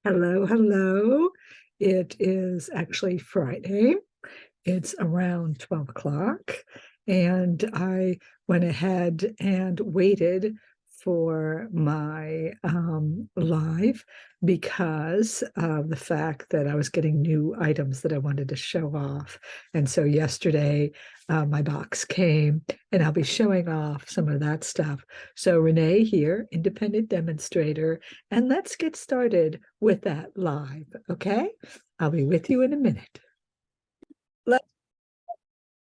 Hello, hello. It is actually Friday. It's around 12 o'clock, and I went ahead and waited for my live because of the fact that I was getting new items that I wanted to show off. And so yesterday, my box came, and I'll be showing off some of that stuff. So Renee here, independent demonstrator, and let's get started with that live, okay? I'll be with you in a minute. Let's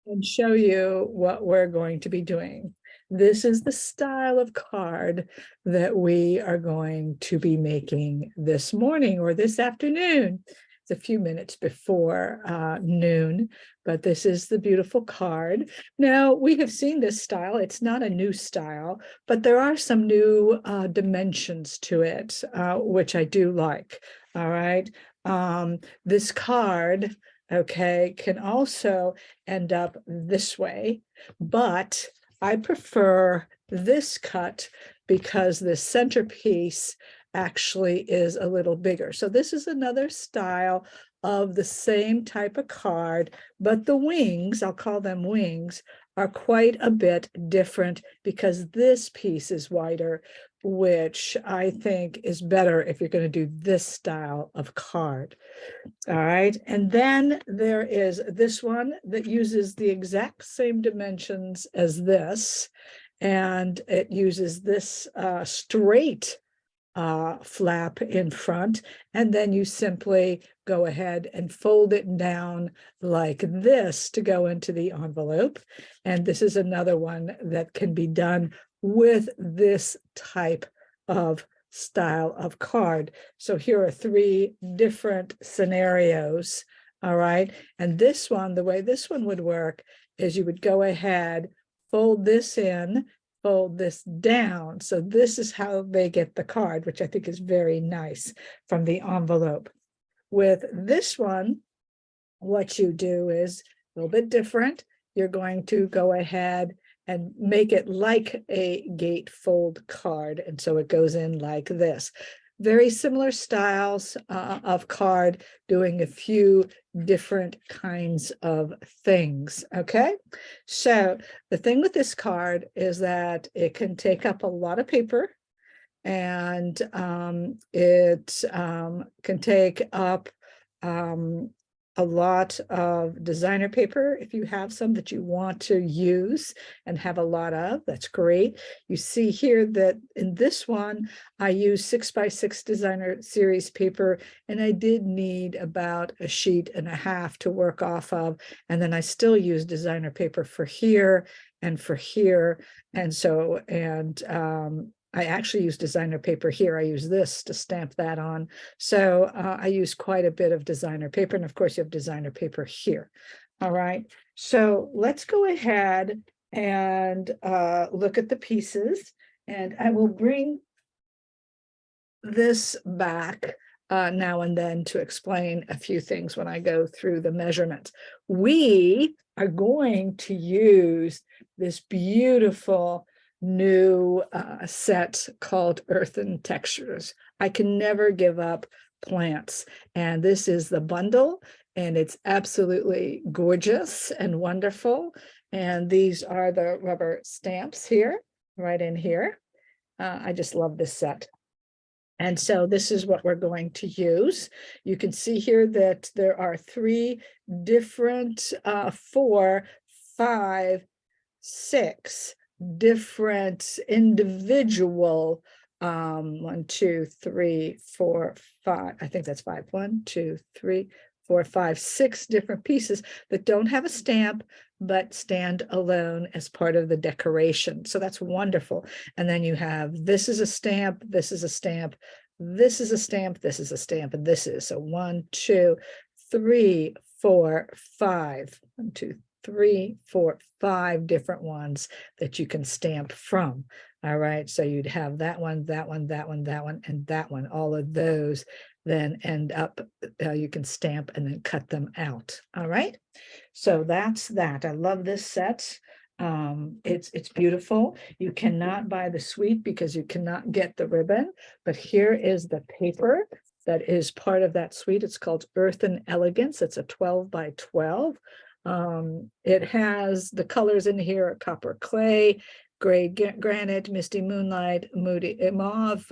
and show you what we're going to be doing. This is the style of card that we are going to be making this morning or this afternoon. It's a few minutes before noon, but this is the beautiful card. Now, we have seen this style. It's not a new style, but there are some new dimensions to it, which I do like. All right. This card, okay, can also end up this way, but I prefer this cut because the centerpiece actually is a little bigger. So this is another style of the same type of card, but the wings, I'll call them wings, are quite a bit different because this piece is wider, which I think is better if you're going to do this style of card. All right, and then there is this one that uses the exact same dimensions as this, and it uses this straight flap in front, and then you simply go ahead and fold it down like this to go into the envelope. And this is another one that can be done with this type of style of card. So here are three different scenarios. All right, and this one, the way this one would work is you would go ahead, fold this in, fold this down. So this is how they get the card, which I think is very nice from the envelope. With this one, what you do is a little bit different. You're going to go ahead and make it like a gatefold card. And so it goes in like this. Very similar styles of card, doing a few different kinds of things, okay? So the thing with this card is that it can take up a lot of paper, and it can take up a lot of designer paper. If you have some that you want to use and have a lot of, that's great. You see here that in this one, I use 6x6 designer series paper, and I did need about a sheet and a half to work off of. And then I still use designer paper for here and for here. And so, I actually use designer paper here. I use this to stamp that on. So I use quite a bit of designer paper. And of course, you have designer paper here. All right. So let's go ahead and look at the pieces. And I will bring this back now and then to explain a few things when I go through the measurements. We are going to use this beautiful new set called Earth and Textures. I can never give up plants. And this is the bundle, and it's absolutely gorgeous and wonderful. And these are the rubber stamps here, right in here. I just love this set. And so this is what we're going to use. You can see here that there are three different, 4, 5, 6 different individual 1, 2, 3, 4, 5. I think that's 5. 1, 2, 3, 4, 5, 6 different pieces that don't have a stamp but stand alone as part of the decoration. So that's wonderful. And then you have, this is a stamp, this is a stamp, this is a stamp, this is a stamp, and this is. So 1, 2, 3, 4, 5. 1, 2, 3, 4, 5 different ones that you can stamp from. All right, so you'd have that one, that one, that one, that one, and that one. All of those then end up, you can stamp and then cut them out. All right, so that's that. I love this set. It's beautiful. You cannot buy the suite because you cannot get the ribbon, but here is the paper that is part of that suite. It's called Earth and Elegance. It's a 12 by 12. It has the colors in here are copper clay, gray granite, misty moonlight, moody mauve,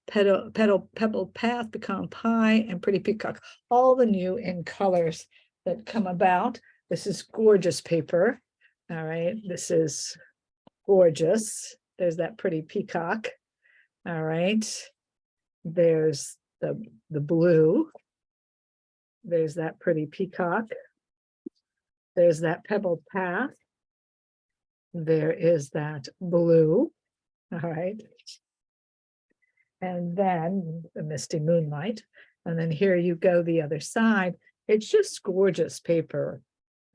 pebbled path, pecan pie, and pretty peacock. All the new in colors that come about. This is gorgeous paper. All right, this is gorgeous. There's that pretty peacock. All right, there's the blue. There's that pretty peacock. There's that pebbled path. There is that blue. All right. And then the misty moonlight. And then here you go the other side. It's just gorgeous paper.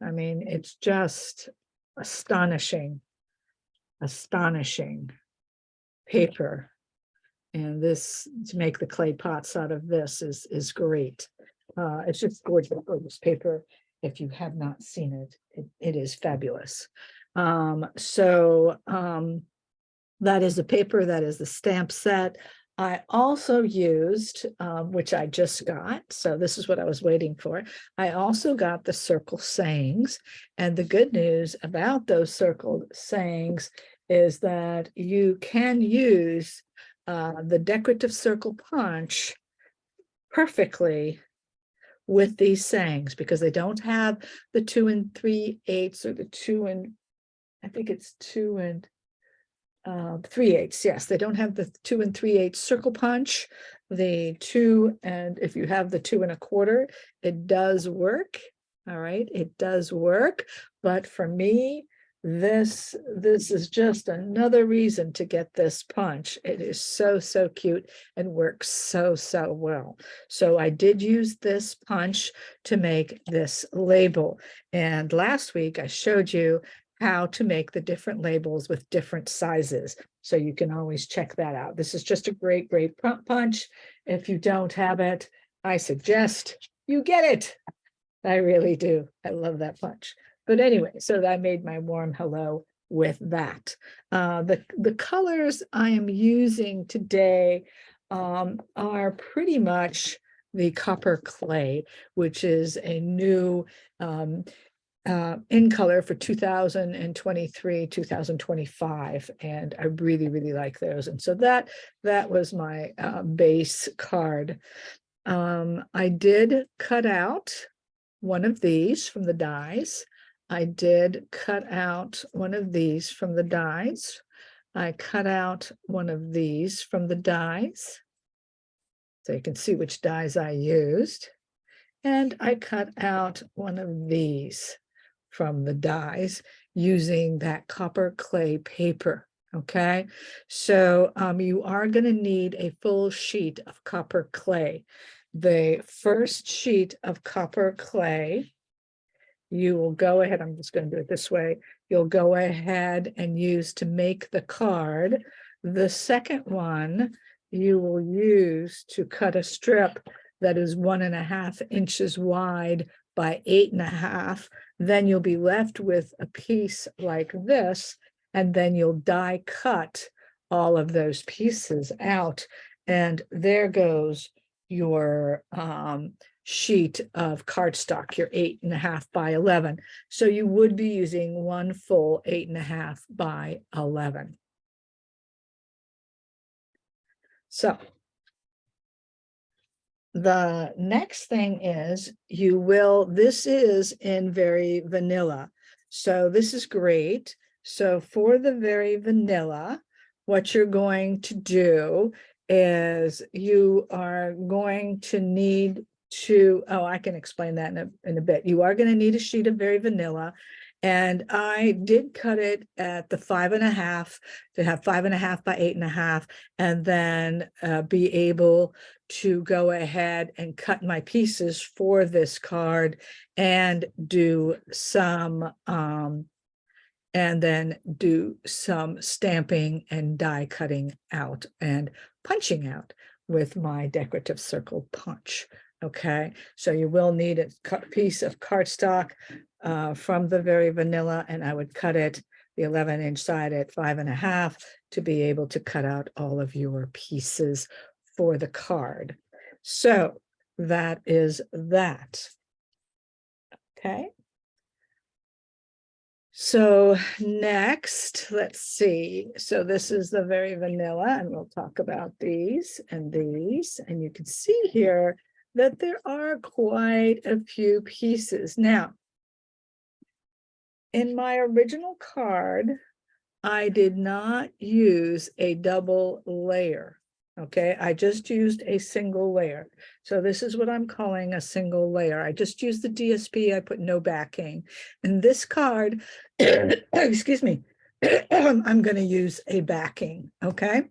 I mean, it's just astonishing paper. And this, to make the clay pots out of this is great. It's just gorgeous paper. If you have not seen it, it is fabulous. That is the paper, that is the stamp set. I also used, which I just got, so this is what I was waiting for. I also got the circle sayings, and the good news about those circled sayings is that you can use the decorative circle punch perfectly with these sayings, because they don't have the 2 3/8 or the 2 and I think it's 2 3/8. Yes, they don't have the 2 3/8 circle punch. The 2, and if you have the 2 1/4, it does work. All right, it does work. But for me, this is just another reason to get this punch. It is so cute and works so well. So I did use this punch to make this label. And last week I showed you how to make the different labels with different sizes. So you can always check that out. This is just a great punch. If you don't have it, I suggest you get it. I really do. I love that punch. But anyway, so I made my warm hello with that. The colors I am using today are pretty much the copper clay, which is a new in color for 2023, 2025, and I really like those. And so that was my base card. I did cut out one of these from the dies. I did cut out one of these from the dies. I cut out one of these from the dies, so you can see which dies I used. And I cut out one of these from the dies using that copper clay paper. Okay, so you are going to need a full sheet of copper clay. The first sheet of copper clay, you will go ahead, I'm just going to do it this way, you'll go ahead and use to make the card. The second one you will use to cut a strip that is 1.5 inches wide by 8.5. Then you'll be left with a piece like this, and then you'll die cut all of those pieces out. And there goes your sheet of cardstock, your 8.5 by 11. So you would be using one full 8.5 by 11. So the next thing is this is in very vanilla. So this is great. So for the very vanilla, what you're going to do is you are going to need to, I can explain that in a bit. You are going to need a sheet of very vanilla. And I did cut it at the 5.5 to have 5.5 by 8.5, and then be able to go ahead and cut my pieces for this card and do some stamping and die cutting out and punching out with my decorative circle punch. Okay, so you will need a piece of cardstock from the very vanilla, and I would cut it the 11-inch side at 5.5 to be able to cut out all of your pieces for the card. So that is that. Okay. So next, let's see. So this is the very vanilla, and we'll talk about these and these. And you can see here that there are quite a few pieces. Now, in my original card, I did not use a double layer. Okay, I just used a single layer. So this is what I'm calling a single layer. I just used the DSP, I put no backing. In this card, excuse me, I'm going to use a backing, okay?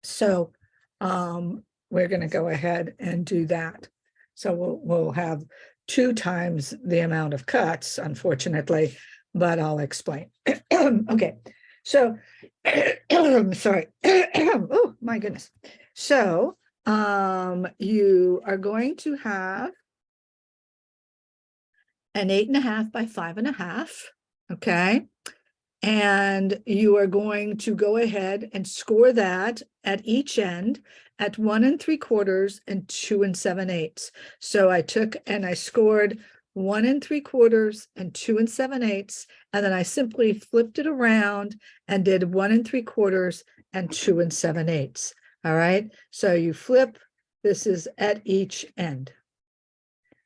So we're going to go ahead and do that. So we'll have 2 times the amount of cuts, unfortunately, but I'll explain. Okay, so I'm sorry. Oh my goodness. So you are going to have an 8.5 by 5.5. Okay. And you are going to go ahead and score that at each end at 1 3/4 and 2 7/8. So I took and I scored 1 3/4 and 2 7/8, and then I simply flipped it around and did 1 3/4 and 2 7/8. All right. So you flip, this is at each end.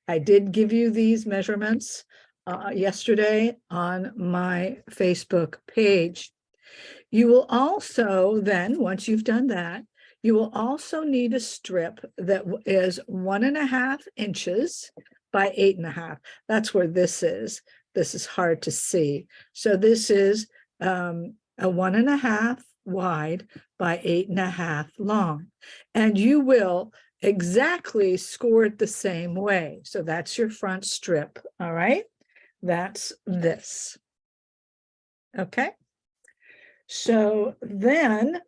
I did give you these measurements yesterday on my Facebook page. You will also then, once you've done that, you will also need a strip that is 1.5 inches by 8.5. That's where this is. This is hard to see. So this is a 1.5 wide by 8.5 long. And you will exactly score it the same way. So that's your front strip. All right. That's this. Okay. So then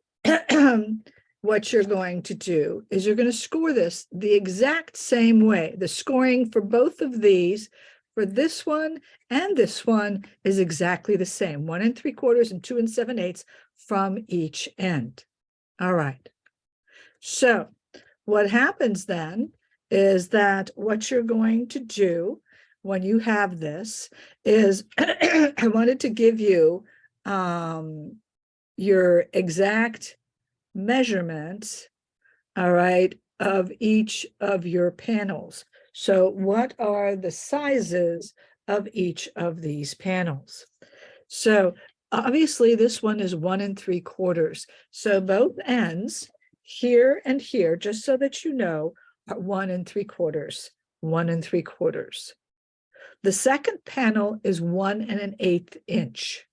what you're going to do is you're going to score this the exact same way. The scoring for both of these, for this one and this one, is exactly the same. 1 3/4 and 2 7/8 from each end. All right. So what happens then is that what you're going to do when you have this is I wanted to give you your exact measurements, all right, of each of your panels. So what are the sizes of each of these panels? So obviously this one is 1 3/4. So both ends here and here, just so that you know, are 1 3/4, 1 3/4. The second panel is 1 1/8 inch.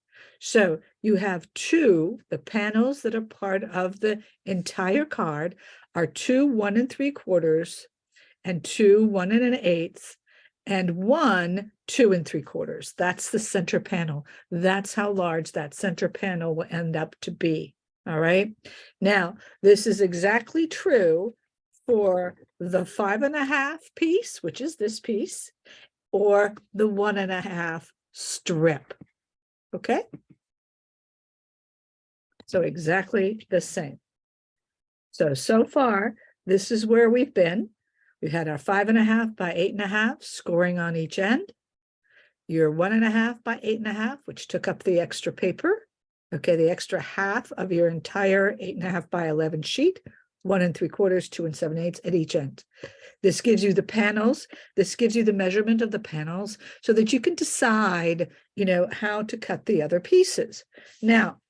So you have the panels that are part of the entire card are 2 1 3/4 and 2 1 1/8 and 1 2 3/4. That's the center panel. That's how large that center panel will end up to be. All right. Now, this is exactly true for the 5.5 piece, which is this piece, or the 1.5 strip. Okay. So exactly the same. So far, this is where we've been. We had our 5.5 by 8.5 scoring on each end. Your 1.5 by 8.5, which took up the extra paper. Okay, the extra half of your entire 8.5 by 11 sheet, 1 3/4, 2 7/8 at each end. This gives you the panels. This gives you the measurement of the panels so that you can decide, how to cut the other pieces. Now,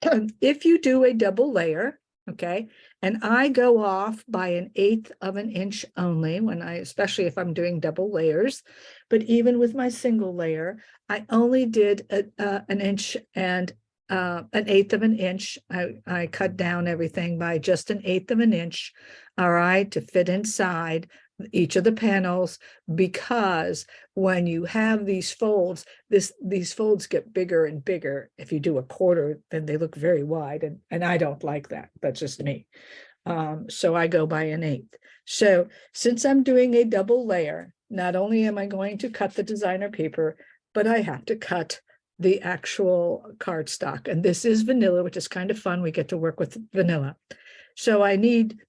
if you do a double layer, okay, and I go off by 1/8 of an inch only especially if I'm doing double layers, but even with my single layer, I only did an inch and 1/8 of an inch. I cut down everything by just 1/8 of an inch, all right, to fit inside each of the panels, because when you have these folds, these folds get bigger and bigger. If you do a quarter, then they look very wide, and I don't like that. That's just me. So I go by 1/8. So since I'm doing a double layer, not only am I going to cut the designer paper, but I have to cut the actual cardstock. And this is vanilla, which is kind of fun. We get to work with vanilla. So I need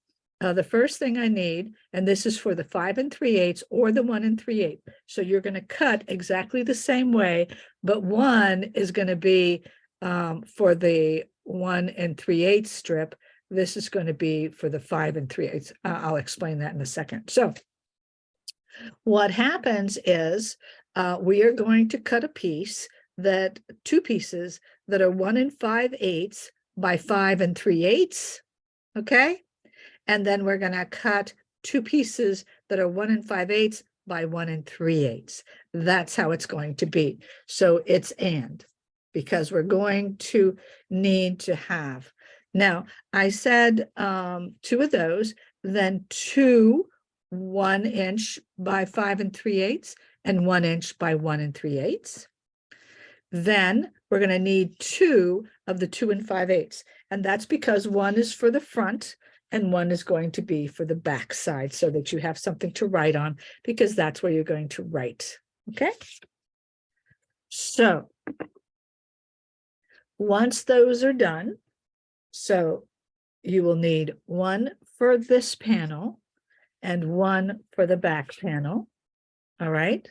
the first thing I need, and this is for the 5 3/8 or the 1 3/8. So you're going to cut exactly the same way, but one is going to be for the 1 3/8 strip. This is going to be for the 5 3/8. I'll explain that in a second. So what happens is we are going to cut a piece that two pieces that are 1 5/8 by 5 3/8. Okay. And then we're going to cut two pieces that are 1 5/8 by 1 3/8. That's how it's going to be. So it's because we're going to need to have. Now, I said two of those, then two 1 inch by 5 3/8 and 1 inch by 1 3/8. Then we're going to need two of the 2 5/8. And that's because one is for the front and one is going to be for the back side so that you have something to write on, because that's where you're going to write. Okay. So once those are done, so you will need one for this panel and one for the back panel. All right.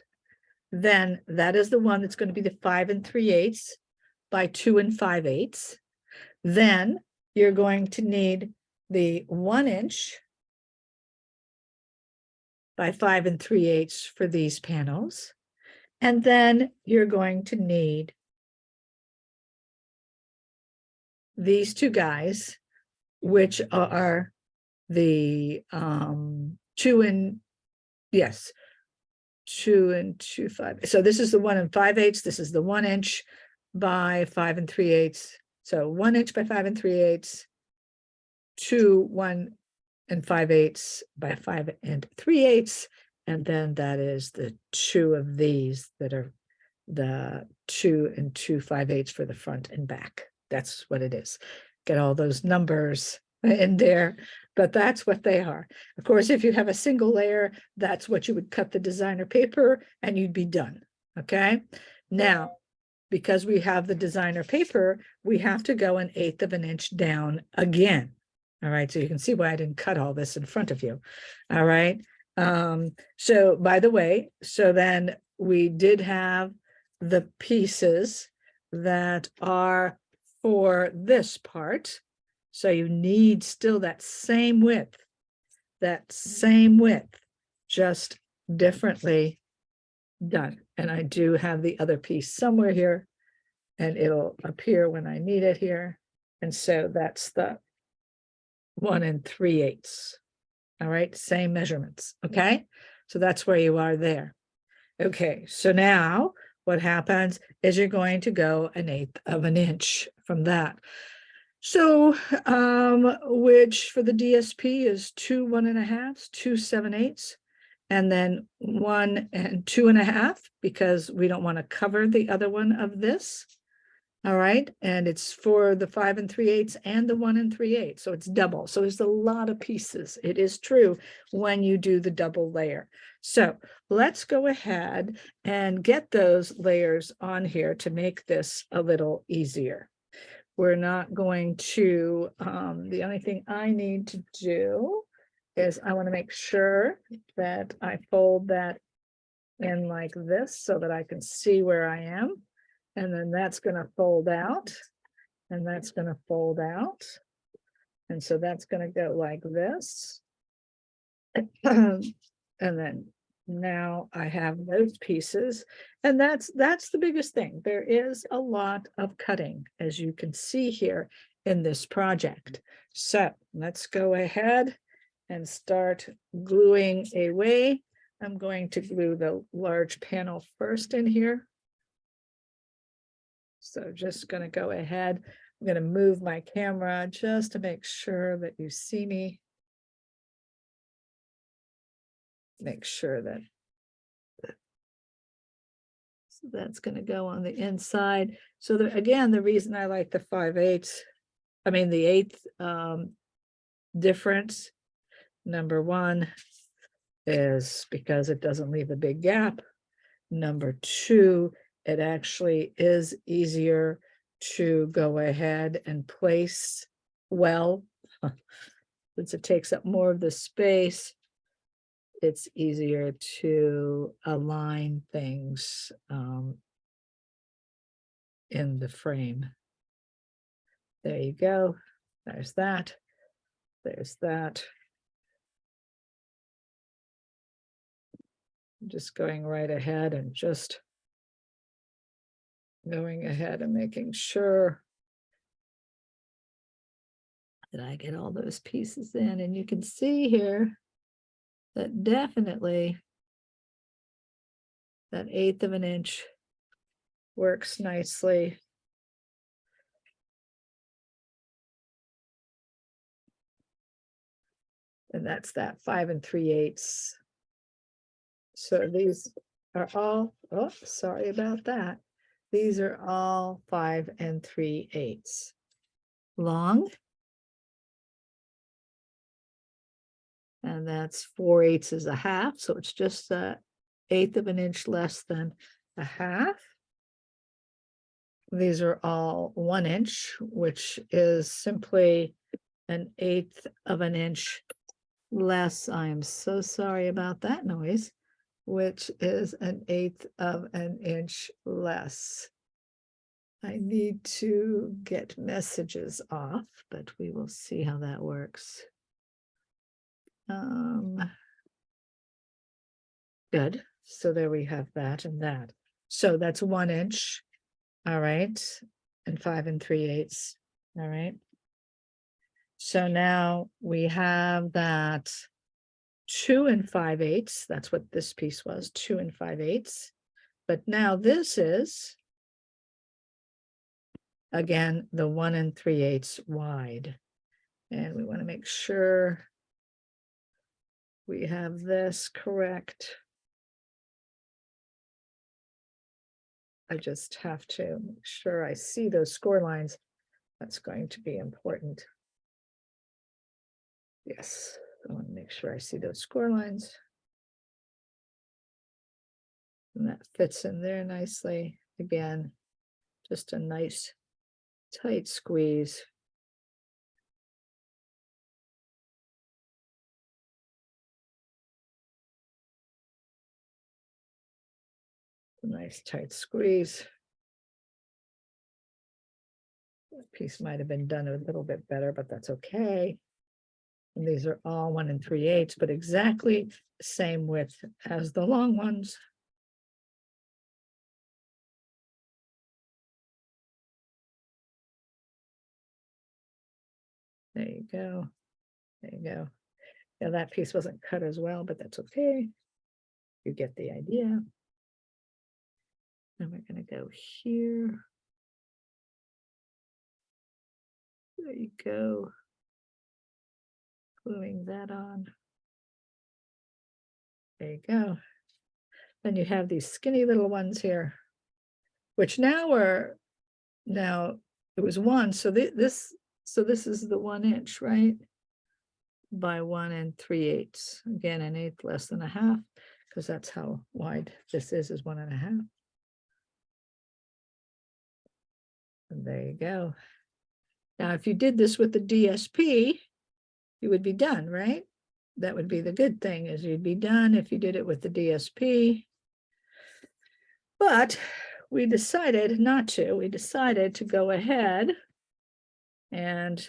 Then that is the one that's going to be the 5 3/8 by 2 5/8. Then you're going to need the 1 inch by 5 3/8 for these panels. And then you're going to need these two guys, which are the 2 and 2 5. So this is the 1 5/8. This is the 1 inch by 5 3/8. So 1 inch by 5 3/8, 2 1 5/8 by 5 3/8, and then that is the two of these that are the 2 2 5/8 for the front and back. That's what it is. Get all those numbers in there, but that's what they are. Of course, if you have a single layer, that's what you would cut the designer paper and you'd be done. Okay. Now, because we have the designer paper, we have to go 1/8 of an inch down again. All right. So you can see why I didn't cut all this in front of you. All right. So by the way, so then we did have the pieces that are for this part. So you need still that same width, just differently done. And I do have the other piece somewhere here, and it'll appear when I need it here. And so that's the 1 3/8. All right, same measurements. Okay, so that's where you are there. Okay, so now what happens is you're going to go 1/8 of an inch from that. So, which for the DSP is 2 1 1/2, 2 7/8, and then 1 2 1/2, because we don't want to cover the other one of this. All right, and it's for the 5 3/8 and the 1 3/8, so it's double. So there's a lot of pieces. It is true when you do the double layer. So let's go ahead and get those layers on here to make this a little easier. We're not going to, the only thing I need to do is I want to make sure that I fold that in like this so that I can see where I am. And then that's going to fold out, and that's going to fold out. And so that's going to go like this. And then now I have those pieces, and that's the biggest thing. There is a lot of cutting, as you can see here in this project. So let's go ahead and start gluing away. I'm going to glue the large panel first in here. So just going to go ahead. I'm going to move my camera just to make sure that you see me. Make sure that so that's going to go on the inside. So again, the reason I like the 5/8, I mean the 1/8 difference, number one, is because it doesn't leave a big gap. Number two, it actually is easier to go ahead and place well. since it takes up more of the space, it's easier to align things in the frame. There you go. There's that. There's that. I'm just going right ahead and just going ahead and making sure that I get all those pieces in. And you can see here that definitely that 1/8 of an inch works nicely. And that's that 5 3/8. So these are all, oh, sorry about that. These are all 5 3/8 long. And that's 4/8 is a half. So it's just a 1/8 of an inch less than a half. These are all 1 inch, which is simply an 1/8 of an inch less. I am so sorry about that noise, which is an 1/8 of an inch less. I need to get messages off, but we will see how that works. Good. So there we have that and that. So that's 1 inch. All right. And 5 3/8. All right. So now we have that 2 5/8. That's what this piece was, 2 5/8. But now this is, again, the 1 3/8 wide. And we want to make sure we have this correct. I just have to make sure I see those score lines. That's going to be important. Yes, I want to make sure I see those score lines. And that fits in there nicely. Again, just a nice tight squeeze. A nice tight squeeze. That piece might have been done a little bit better, but that's okay. And these are all 1 3/8, but exactly the same width as the long ones. There you go. There you go. Yeah, that piece wasn't cut as well, but that's okay. You get the idea. And we're going to go here. There you go. Gluing that on. There you go. Then you have these skinny little ones here, which now are, now it was 1. So this is the 1 inch, right? By 1 3/8. Again, an 1/8 less than a half, because that's how wide this is 1 1/2. And there you go. Now, if you did this with the DSP, you would be done, right? That would be the good thing, is you'd be done if you did it with the DSP. But we decided not to. We decided to go ahead and,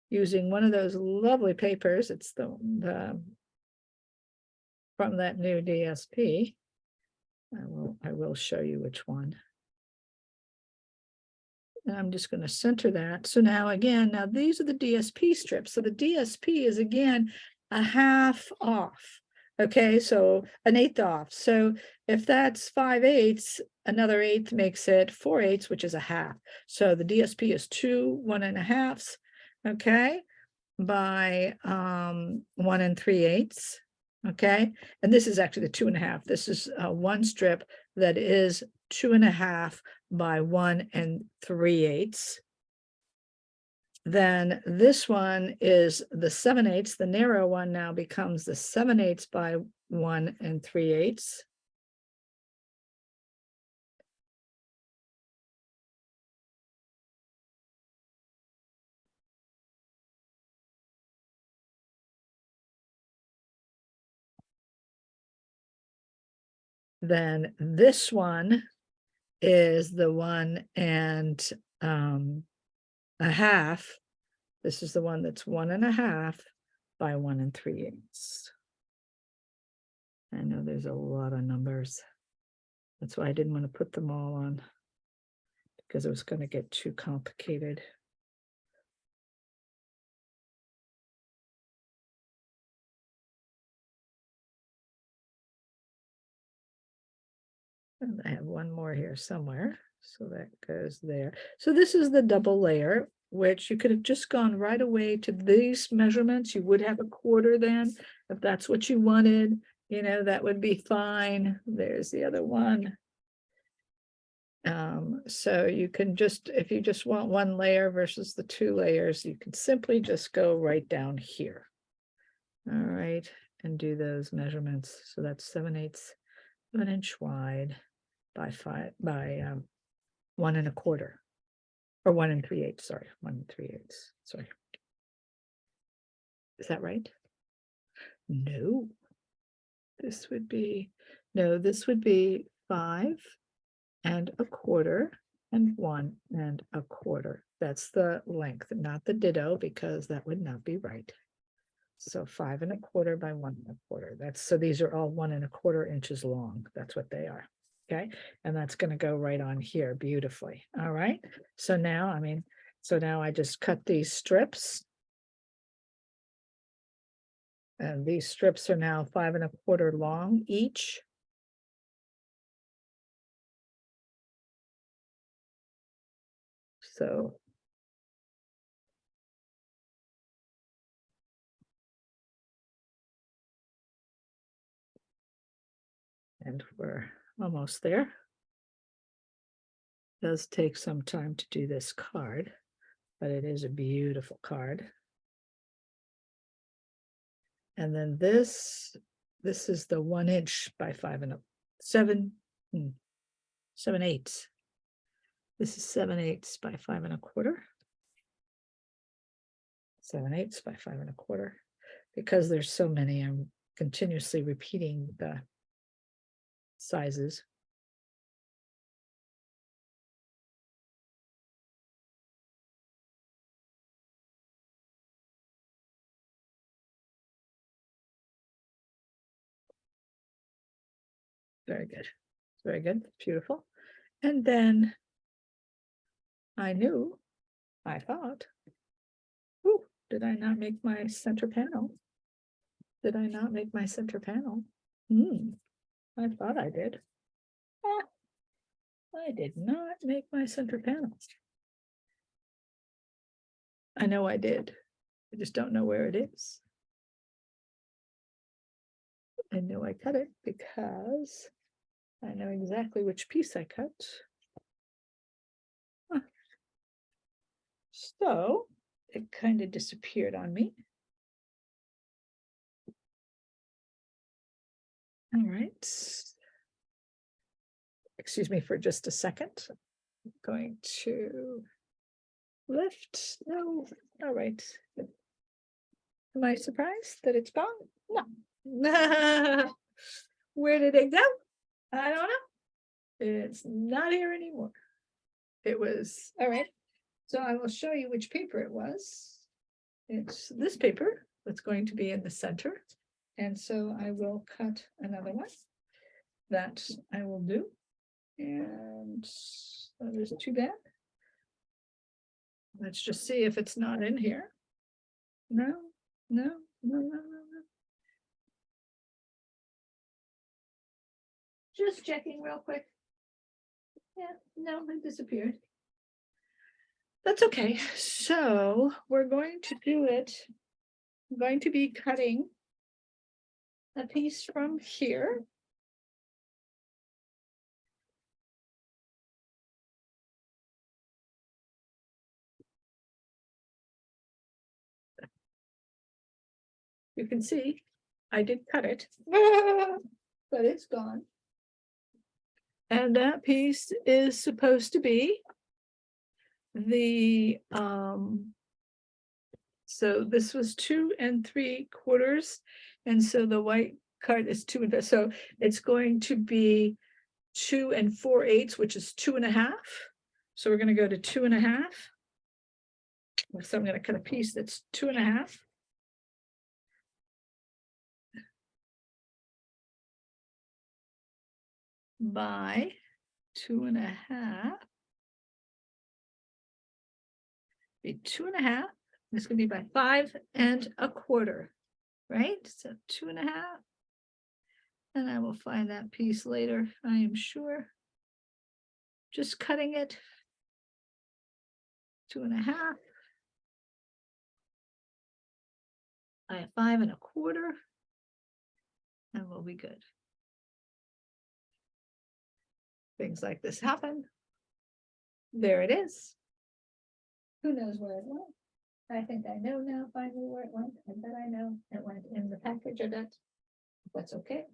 using one of those lovely papers, it's the from that new DSP. I will show you which one. And I'm just going to center that. So now again, now these are the DSP strips. So the DSP is again a half off. Okay, so an 1/8 off. So if that's 5/8, another 1/8 makes it 4/8, which is a half. So the DSP is 2 1 1/2, okay, by 1 3/8. Okay, and this is actually the 2 1/2. This is one strip that is 2 1/2 by 1 3/8. Then this one is the 7/8. The narrow one now becomes the 7/8 by 1 3/8. Then this one is the 1 and a half. This is the one that's 1 1/2 by 1 3/8. I know there's a lot of numbers. That's why I didn't want to put them all on, because it was going to get too complicated. And I have one more here somewhere, so that goes there. So this is the double layer, which you could have just gone right away to these measurements. You would have a quarter then, if that's what you wanted, you know, that would be fine. There's the other one. So you can just, if you just want one layer versus the 2 layers, you can simply just go right down here. All right, and do those measurements. So that's 7/8 of an inch wide by 1 1/4, or 1 3/8. Sorry, 1 3/8. Sorry. Is that right? No. This would be, no, this would be 5 1/4 and 1 1/4. That's the length, not the ditto, because that would not be right. So 5 1/4 by 1 1/4. That's, so these are all 1 1/4 inches long. That's what they are. Okay. And that's going to go right on here beautifully. All right. So now, so now I just cut these strips. And these strips are now 5 1/4 long each. So and we're almost there. It does take some time to do this card, but it is a beautiful card. And then this is the 1 inch by 7/8. This is 7/8 by 5 1/4. 7/8 by 5 1/4. Because there's so many, I'm continuously repeating the sizes. Very good. Very good. Beautiful. And then I thought, oh, did I not make my center panel? Did I not make my center panel? I thought I did. I did not make my center panel. I know I did. I just don't know where it is. I know I cut it because I know exactly which piece I cut. So it kind of disappeared on me. All right. Excuse me for just a second. I'm going to lift. No. All right. Am I surprised that it's gone? No. Where did it go? I don't know. It's not here anymore. It was, all right. So I will show you which paper it was. It's this paper that's going to be in the center. And so I will cut another one that I will do. And that is too bad. Let's just see if it's not in here. No. Just checking real quick. Yeah, no, it disappeared. That's okay. So we're going to do it. I'm going to be cutting a piece from here. You can see I did cut it, but it's gone. And that piece is supposed to be the so this was 2 3/4, and so the white card is 2 and so it's going to be 2 4/8, which is 2.5. So we're going to go to 2.5. So I'm going to cut a piece that's 2.5. By 2.5. Be 2.5. This could be by 5 1/4, right? So 2.5. And I will find that piece later, I am sure. Just cutting it. 2.5. By 5 1/4. And we'll be good. Things like this happen. There it is. Who knows where it went? I think I know now finally where it went. I bet I know. It went in the package, I bet. That's okay.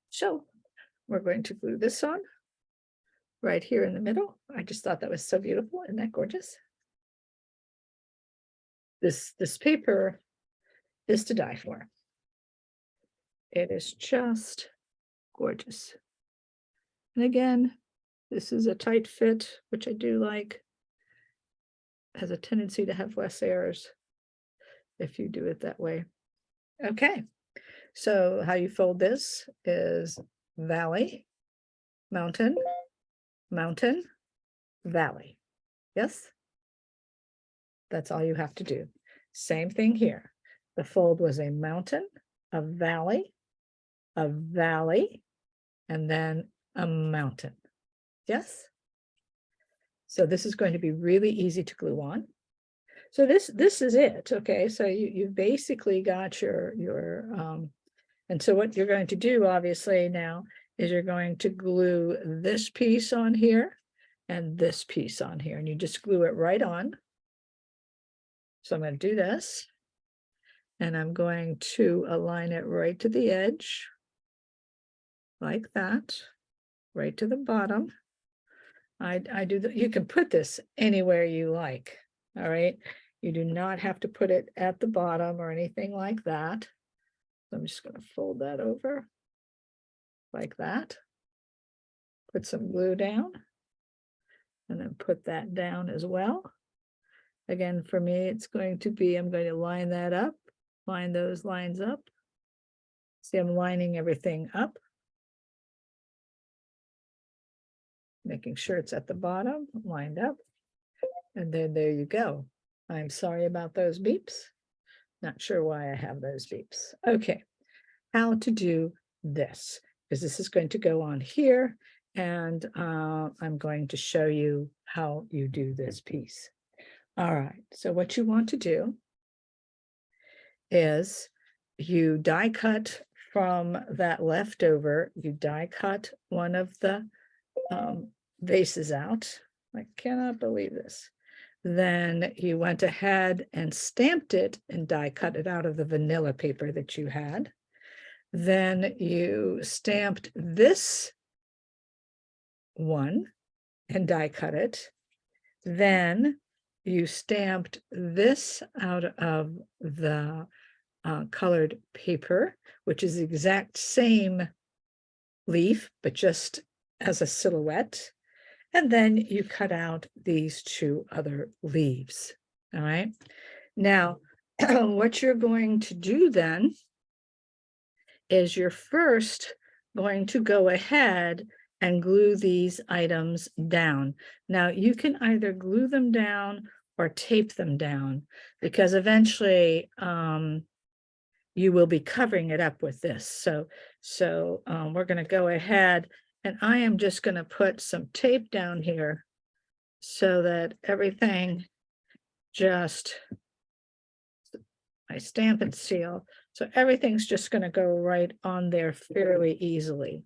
So we're going to glue this on right here in the middle. I just thought that was so beautiful. Isn't that gorgeous? This paper is to die for. It is just gorgeous. And again, this is a tight fit, which I do like. Has a tendency to have less errors if you do it that way. Okay, so how you fold this is valley, mountain, mountain, valley. Yes, that's all you have to do. Same thing here. The fold was a mountain, a valley, and then a mountain. Yes. So this is going to be really easy to glue on. So this is it. Okay, so you've basically got your and so what you're going to do obviously now is you're going to glue this piece on here and this piece on here, and you just glue it right on. So I'm going to do this, and I'm going to align it right to the edge like that, right to the bottom. I do you can put this anywhere you like. All right, you do not have to put it at the bottom or anything like that. So I'm just going to fold that over like that, put some glue down, and then put that down as well. Again, for me, it's going to be, I'm going to line that up, line those lines up. See, I'm lining everything up, making sure it's at the bottom, lined up. And then there you go. I'm sorry about those beeps. Not sure why I have those beeps. Okay, how to do this, because this is going to go on here, and I'm going to show you how you do this piece. All right, so what you want to do is you die cut from that leftover, you die cut one of the vases out. I cannot believe this. Then you went ahead and stamped it and die cut it out of the vanilla paper that you had. Then you stamped this one and die cut it. Then you stamped this out of the colored paper, which is the exact same leaf, but just as a silhouette. And then you cut out these two other leaves. All right. Now, what you're going to do then is you're first going to go ahead and glue these items down. Now, you can either glue them down or tape them down, because eventually you will be covering it up with this. So we're going to go ahead, and I am just going to put some tape down here so that everything just, I stamp and seal. So everything's just going to go right on there fairly easily.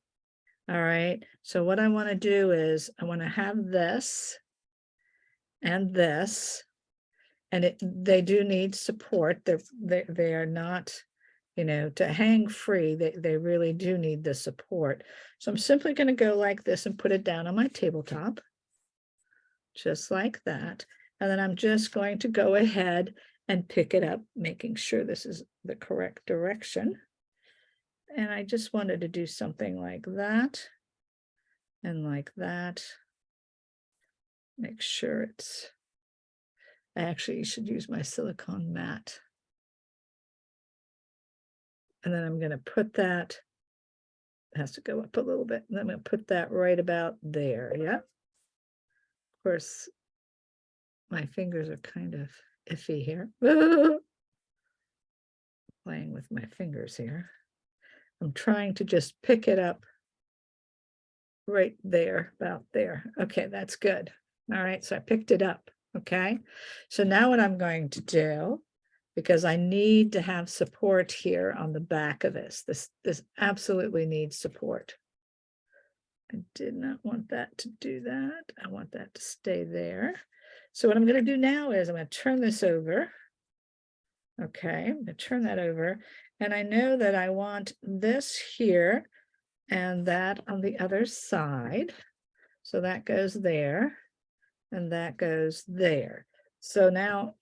All right. So what I want to do is I want to have this and this, and they do need support. They are not, you know, to hang free. They really do need the support. So I'm simply going to go like this and put it down on my tabletop, just like that. And then I'm just going to go ahead and pick it up, making sure this is the correct direction. And I just wanted to do something like that and like that. Make sure it's, I actually should use my silicone mat. And then I'm going to put that, it has to go up a little bit, and I'm going to put that right about there. Yeah. Of course, my fingers are kind of iffy here. Playing with my fingers here. I'm trying to just pick it up right there, about there. Okay, that's good. All right, so I picked it up. Okay, so now what I'm going to do, because I need to have support here on the back of this absolutely needs support. I did not want that to do that. I want that to stay there. So what I'm going to do now is I'm going to turn this over. Okay, I'm going to turn that over. And I know that I want this here and that on the other side. So that goes there and that goes there. So now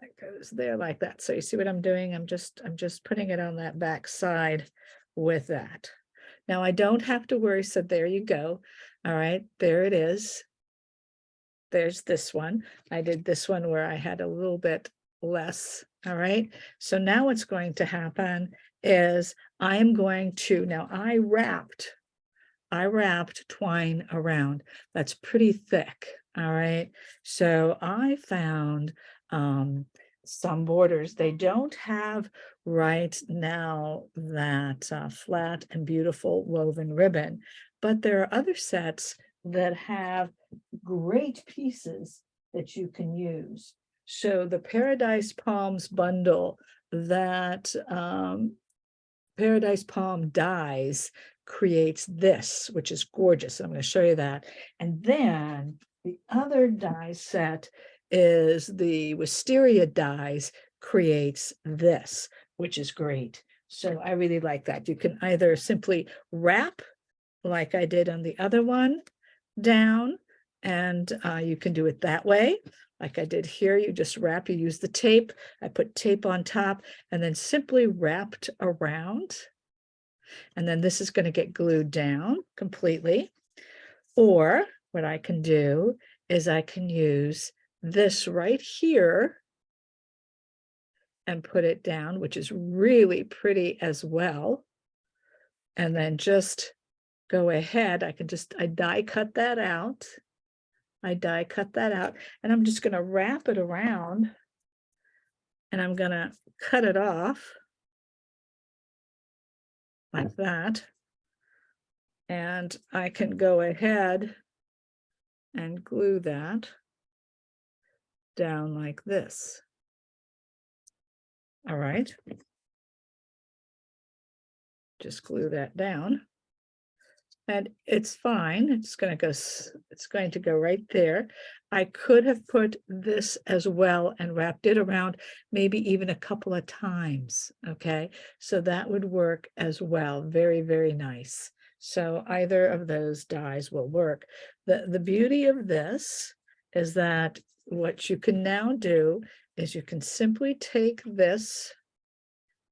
that goes there like that. So you see what I'm doing? I'm just putting it on that back side with that. Now I don't have to worry. So there you go. All right, there it is. There's this one. I did this one where I had a little bit less. All right. So now what's going to happen is I'm going to, now I wrapped twine around. That's pretty thick. All right. So I found some borders. They don't have right now that flat and beautiful woven ribbon, but there are other sets that have great pieces that you can use. So the Paradise Palms bundle that Paradise Palm dyes creates this, which is gorgeous. I'm going to show you that. And then the other dye set is the Wisteria dyes creates this, which is great. So I really like that. You can either simply wrap like I did on the other one down, and you can do it that way. Like I did here, you just wrap, you use the tape. I put tape on top and then simply wrapped around. And then this is going to get glued down completely. Or what I can do is I can use this right here and put it down, which is really pretty as well. And then just go ahead. I die cut that out. And I'm just going to wrap it around and I'm going to cut it off like that. And I can go ahead and glue that down like this. All right. Just glue that down. And it's fine. It's going to go right there. I could have put this as well and wrapped it around maybe even a couple of times. Okay, so that would work as well. Very, very nice. So either of those dyes will work. The beauty of this is that what you can now do is you can simply take this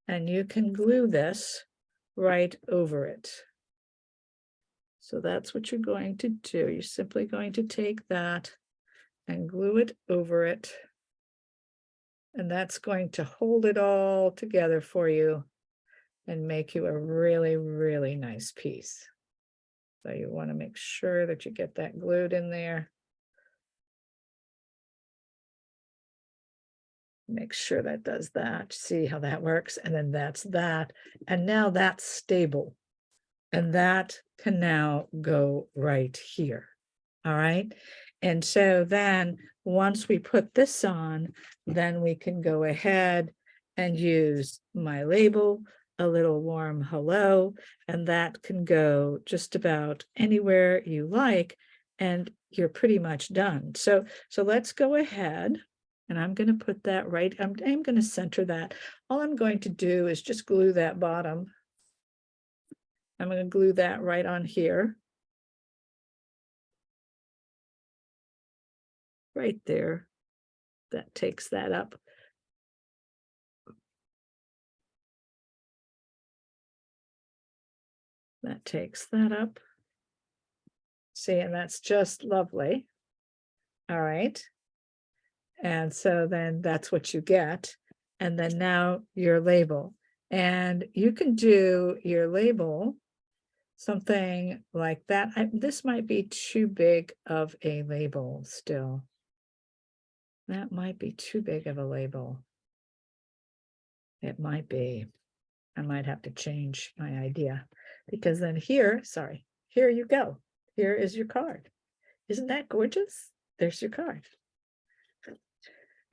and you can glue this right over it. So that's what you're going to do. You're simply going to take that and glue it over it. And that's going to hold it all together for you and make you a really, really nice piece. So you want to make sure that you get that glued in there. Make sure that does that. See how that works? And then that's that. And now that's stable. And that can now go right here. All right. And so then once we put this on, then we can go ahead and use my label, a little warm hello, and that can go just about anywhere you like, and you're pretty much done. So let's go ahead. And I'm going to put that right. I'm going to center that. All I'm going to do is just glue that bottom. I'm going to glue that right on here. Right there. That takes that up. That takes that up. See, and that's just lovely. All right. And so then that's what you get. And then now your label. And you can do your label something like that. This might be too big of a label still. That might be too big of a label. It might be. I might have to change my idea because then here, sorry, here you go. Here is your card. Isn't that gorgeous? There's your card.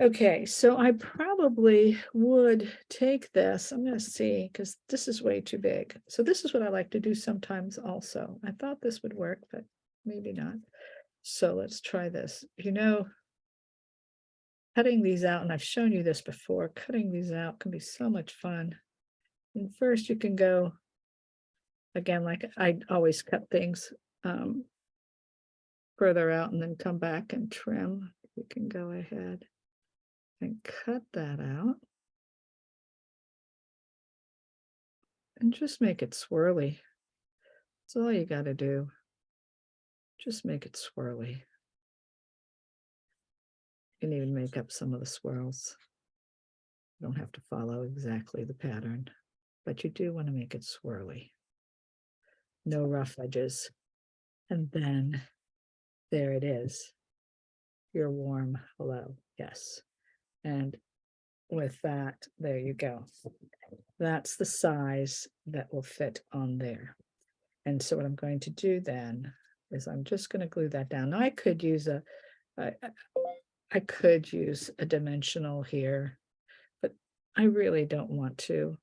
Okay, so I probably would take this. I'm going to see because this is way too big. So this is what I like to do sometimes also. I thought this would work, but maybe not. So let's try this. You know, cutting these out, and I've shown you this before, cutting these out can be so much fun. And first you can go, again, like I always cut things further out and then come back and trim. You can go ahead and cut that out. And just make it swirly. That's all you got to do. Just make it swirly. You can even make up some of the swirls. You don't have to follow exactly the pattern, but you do want to make it swirly. No rough edges. And then there it is. Your warm hello. Yes. And with that, there you go. That's the size that will fit on there. And so what I'm going to do then is I'm just going to glue that down. Now I could use I could use a dimensional here, but I really don't want to.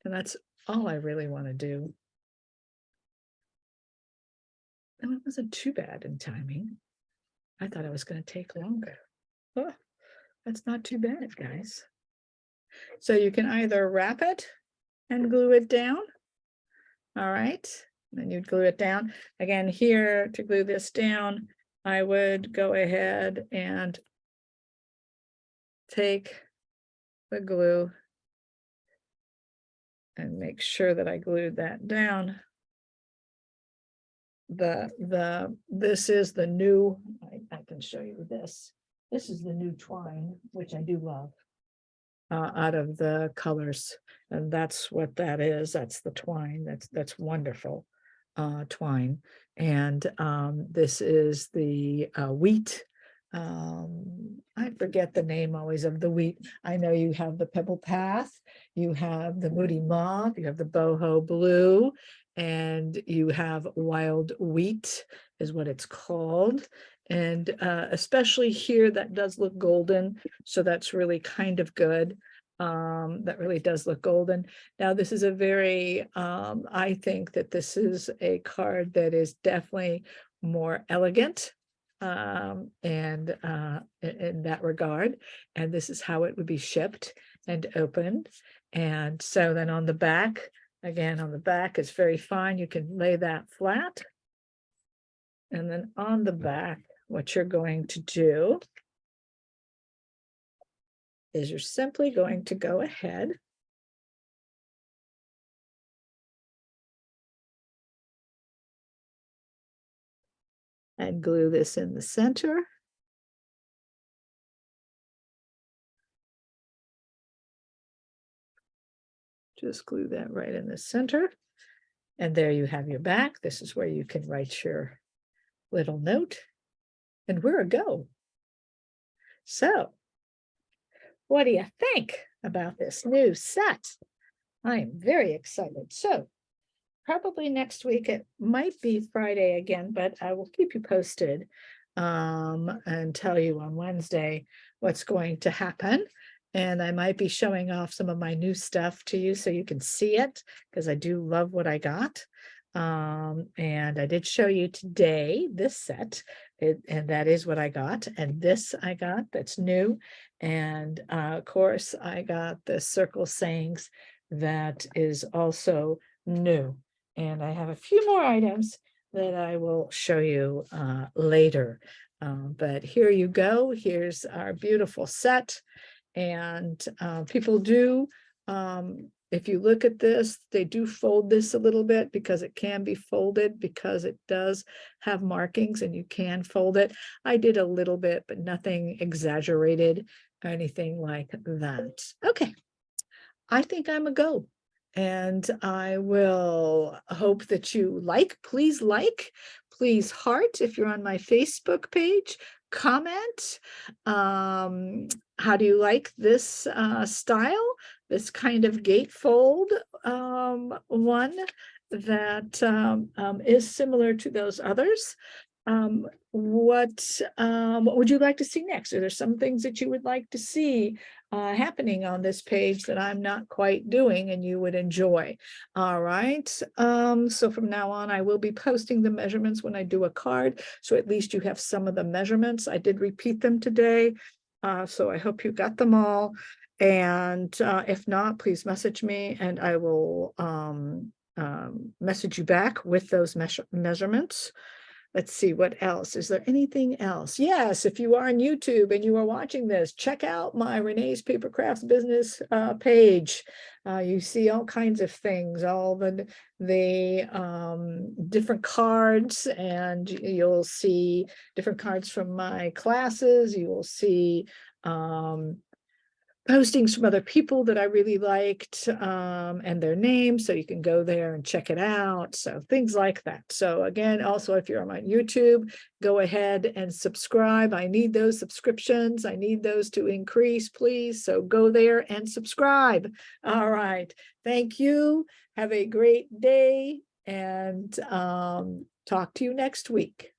And that's all I really want to do. And it wasn't too bad in timing. I thought it was going to take longer. Oh, that's not too bad, guys. So you can either wrap it and glue it down. All right. Then you'd glue it down. Again, here to glue this down, I would go ahead and take the glue and make sure that I glued that down. This is the new, I can show you this. This is the new twine, which I do love, out of the colors. And that's what that is. That's the twine. That's wonderful twine. And this is the wheat. I forget the name always of the wheat. I know you have the Pebble Path, you have the Moody Mauve, you have the Boho Blue, and you have Wild Wheat is what it's called. And especially here, that does look golden. So that's really kind of good. That really does look golden. Now, this is a very, I think that this is a card that is definitely more elegant and in that regard. And this is how it would be shipped and opened. And so then on the back, again, on the back, it's very fine. You can lay that flat. And then on the back, what you're going to do is you're simply going to go ahead and glue this in the center. Just glue that right in the center. And there you have your back. This is where you can write your little note. And we're a go. So, what do you think about this new set? I am very excited. So, probably next week, it might be Friday again, but I will keep you posted and tell you on Wednesday what's going to happen. And I might be showing off some of my new stuff to you so you can see it, because I do love what I got. And I did show you today this set, and that is what I got. And this I got that's new. And of course, I got the Circle Sayings that is also new. And I have a few more items that I will show you later. But here you go. Here's our beautiful set. And people do If you look at this, they do fold this a little bit because it can be folded, because it does have markings and you can fold it. I did a little bit, but nothing exaggerated or anything like that. Okay, I think I'm a go. And I will hope that you please heart if you're on my Facebook page, comment. How do you like this style, this kind of gatefold one that is similar to those others? What would you like to see next? Are there some things that you would like to see happening on this page that I'm not quite doing and you would enjoy? All right. So from now on, I will be posting the measurements when I do a card. So at least you have some of the measurements. I did repeat them today. So I hope you got them all. And if not, please message me and I will message you back with those measurements. Let's see what else. Is there anything else? Yes, if you are on YouTube and you are watching this, check out my Renee's Paper Crafts business page. You see all kinds of things, all the different cards, and you'll see different cards from my classes. You will see postings from other people that I really liked and their names, so you can go there and check it out. So things like that. So again, also, if you're on YouTube, go ahead and subscribe. I need those subscriptions. I need those to increase, please. So go there and subscribe. All right. Thank you. Have a great day and talk to you next week.